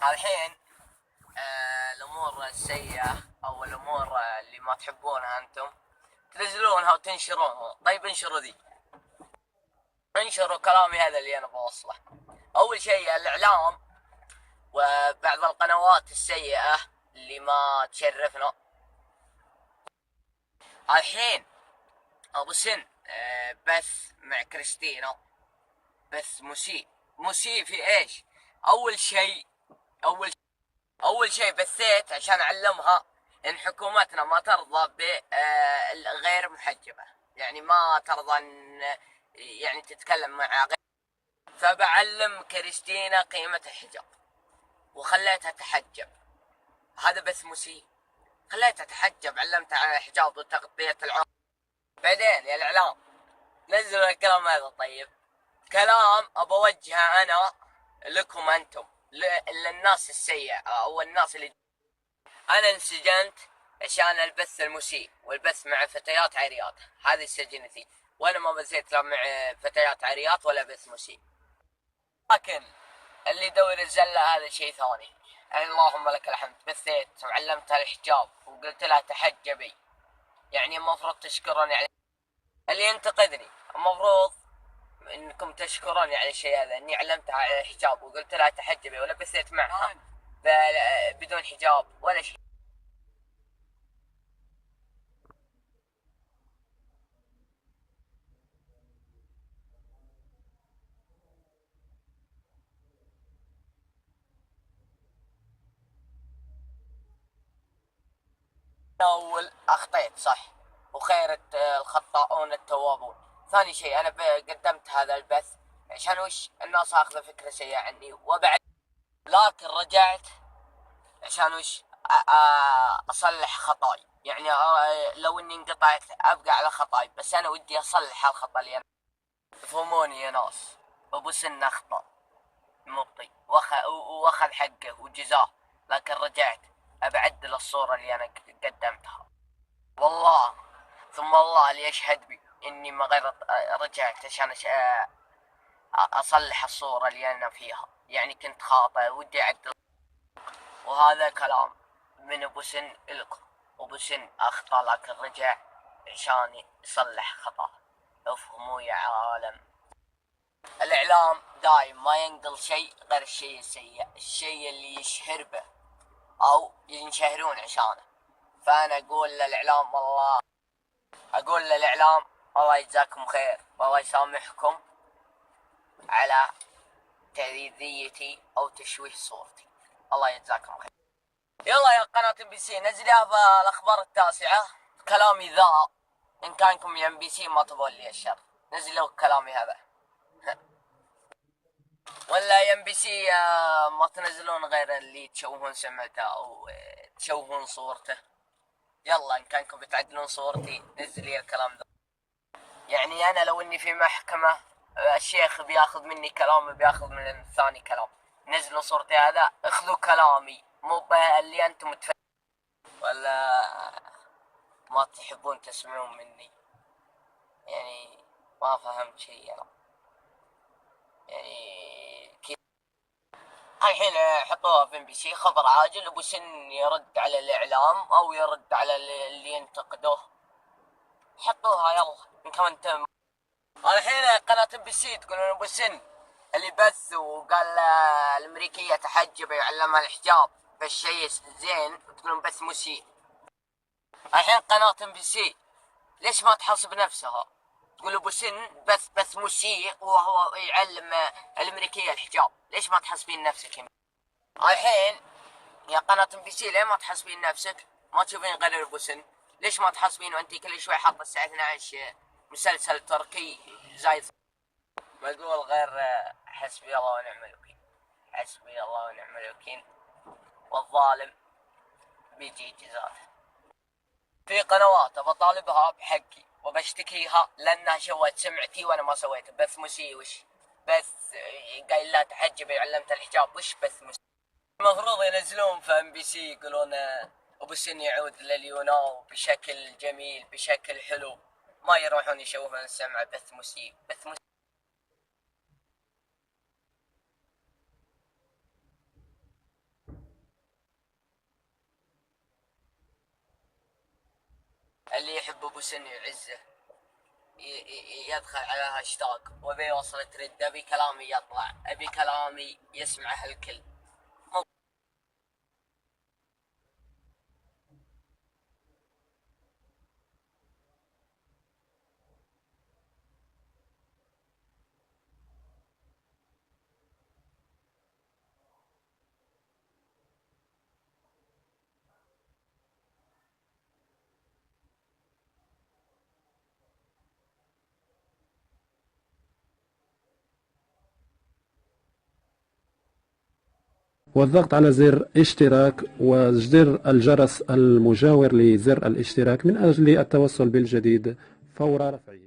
الحين الامور السيئة او الامور اللي ما تحبونها انتم تنزلونها وتنشرونها. طيب انشروا ذي، انشروا كلامي هذا اللي انا بوصله. اول شيء الاعلام وبعض القنوات السيئة اللي ما تشرفنا. الحين ابو سن بث مع كريستينا، بث مسيء في ايش؟ اول شيء بثيت عشان اعلمها ان حكومتنا ما ترضى بالغير محجبة، يعني ما ترضى ان يعني تتكلم مع غير. فبعلم كريستينا قيمة الحجاب وخليتها تحجب. هذا بث مسيء، خليتها تحجب، علمتها على الحجاب وتغطية العورة. بعدين يا الاعلام نزلوا الكلام هذا. طيب كلام ابوجهه انا لكم انتم، للناس السيئة او الناس اللي انا انسجنت عشان البث المسيء والبث مع فتيات عريات. هذه سجنتي، وانا ما بثيت لا مع فتيات عريات ولا بث مسيء. لكن اللي يدور الزلة هذا شيء ثاني. اللهم لك الحمد، بثيت وعلمتها الحجاب وقلت لها تحجبي، يعني المفروض تشكرني على اللي ينتقدني. المفروض انكم تشكروني على الشيء هذا، اني علمتها على الحجاب وقلت لها تحجبي، ولا بثيت معها بدون حجاب ولا شيء. أول أخطيت صح، وخير الخطاؤون التوابون. ثاني شيء أنا قدمت هذا البث عشان وش الناس أخذ فكرة سيئة عني وبعد، لكن رجعت عشان وش أصلح خطاي. يعني لو إني انقطعت أبقى على خطاي، بس أنا ودي أصلح الخطأ اللي أنا. فهموني يا ناس، أبو سن أخطأ مبطي وأخذ حقه وجزاه، لكن رجعت أبعدل الصورة اللي أنا قدمتها. والله ثم الله اللي يشهد بي اني ما غير رجعت عشان اصلح الصورة اللي انا فيها، يعني كنت خاطئ ودي اعدل. وهذا كلام من ابو سن لكم. ابو سن اخطأ لكن رجع عشان يصلح خطأ. افهموا يا عالم. الاعلام دايم ما ينقل شيء غير الشيء السيء، الشيء اللي يشهر به او ينشهرون عشانه. فانا اقول للاعلام الله يجزاكم خير والله يسامحكم على تأذيتي او تشويه صورتي. الله يجزاكم خير. يلا يا قناة ام بي سي نزلها بالاخبار التاسعة. كلامي ذا ان كانكم يا ام بي سي ما تبون لي الشر، نزلوا كلامي هذا. ولا يا ام بي سي ما تنزلون غير اللي تشوهون سمعته او تشوهون صورته. يلا ان كانكم بتعدلون صورتي نزلي الكلام ذا. يعني انا لو اني في محكمة الشيخ بياخذ مني كلام بياخذ من الثاني كلام. نزلوا صورتي هذا، اخذوا كلامي مو اللي انتم ولا ما تحبون تسمعون مني. يعني ما فهمت شيء انا. يعني كذا الحين حطوها في ام بي سي خبر عاجل، ابو سن يرد على الاعلام او يرد على اللي ينتقدوه. حطوها يلا ان كنتم. الحين قناة ام بي سي تقولون ابو سن اللي بث وقال الامريكية تحجب ويعلمها الحجاب بالشيء زين، تقولون بث مسيء. الحين قناة ام بي سي ليش ما تحاسب نفسها؟ تقول ابو سن بث مسيء وهو يعلم الامريكية الحجاب، ليش ما تحاسبين نفسك؟ الحين يا قناة ام بي سي ليه ما تحاسبين نفسك؟ ما تشوفين غير ابو سن؟ ليش ما تحاسبين وانت كل شوي حاطه الساعة 12 مسلسل تركي زايد؟ ما اقول غير حسبي الله ونعم الوكيل، حسبي الله ونعم الوكيل، والظالم بيجي جزاته. في قنوات بطالبها بحقي وبشتكيها لانها شوت سمعتي وانا ما سويته. بث مسيء وش؟ بث قايل لا تحجبي علمت الحجاب، وش بث مسيء؟ المفروض ينزلون في ام بي سي يقولون ابو سن يعود لليونان بشكل جميل بشكل حلو، ما يروحون يشوفون السمع بث مسيء. بث مسيء اللي يحب ابو سن يعزه يدخل على هاشتاج وابي يوصل ترد، ابي كلامي يطلع، ابي كلامي يسمعه الكل. والضغط على زر اشتراك وزر الجرس المجاور لزر الاشتراك من أجل التوصل بالجديد فور رفعه.